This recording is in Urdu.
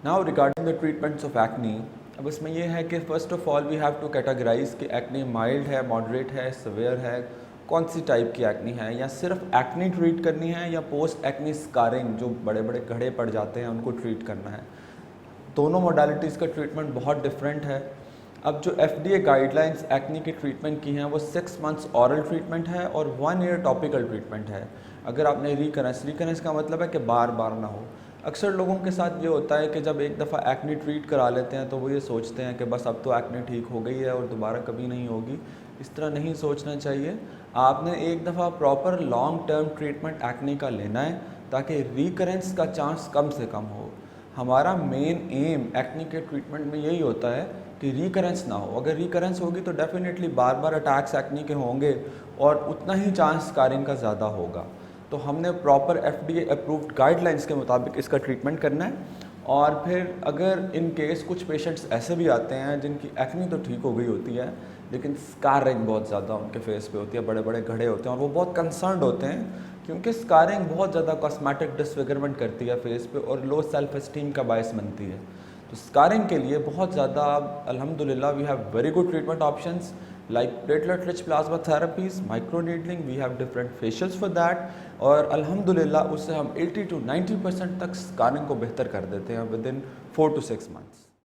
Now regarding the treatments of acne, اب اس میں یہ ہے کہ first of all we have to categorize کہ ایکنی مائلڈ ہے، ماڈریٹ ہے، سویئر ہے، کون سی ٹائپ کی ایکنی ہے، یا صرف ایکنی ٹریٹ کرنی ہے یا پوسٹ ایکنی سکارنگ جو بڑے بڑے گھڑے پڑ جاتے ہیں ان کو ٹریٹ کرنا ہے. دونوں موڈیلٹیز کا ٹریٹمنٹ بہت ڈفرینٹ ہے. اب جو F D A guidelines acne کے ٹریٹمنٹ کی ہیں وہ 6 months اورل ٹریٹمنٹ ہے اور 1 year ٹاپیکل ٹریٹمنٹ ہے. اگر آپ نے ریکرنس کا مطلب ہے کہ بار بار نہ ہو. اکثر لوگوں کے ساتھ یہ ہوتا ہے کہ جب ایک دفعہ ایکنی ٹریٹ کرا لیتے ہیں تو وہ یہ سوچتے ہیں کہ بس اب تو ایکنی ٹھیک ہو گئی ہے اور دوبارہ کبھی نہیں ہوگی. اس طرح نہیں سوچنا چاہیے. آپ نے ایک دفعہ proper long term treatment acne کا لینا ہے تاکہ ریکرنس کا چانس کم سے کم ہو. ہمارا مین ایم ایکنی کے ٹریٹمنٹ میں یہی ہوتا ہے کہ ریکرنس نہ ہو. اگر ریکرنس ہوگی تو ڈیفینیٹلی بار بار اٹیکس ایکنی کے ہوں گے اور اتنا ہی چانس سکارنگ کا زیادہ ہوگا. تو ہم نے proper F D A approved guidelines کے مطابق اس کا ٹریٹمنٹ کرنا ہے. اور پھر اگر ان کیس کچھ پیشنٹس ایسے بھی آتے ہیں جن کی ایکنی تو ٹھیک ہو گئی ہوتی ہے لیکن سکارنگ بہت زیادہ ان کے فیس پہ ہوتی ہے، بڑے بڑے گھڑے ہوتے ہیں اور وہ بہت کنسرنڈ ہوتے ہیں کیونکہ سکارنگ بہت زیادہ کاسمیٹک ڈسفگرمنٹ کرتی ہے فیس پہ اور لو سیلف اسٹیم کا باعث بنتی ہے. تو سکارنگ کے لیے بہت زیادہ الحمدللہ we have very good treatment options like platelet rich plasma therapies, micro needling, we have different facials for that. اور الحمدللہ اس سے ہم 80 to 90% تک سکارنگ کو بہتر کر دیتے ہیں within 4 to 6 months.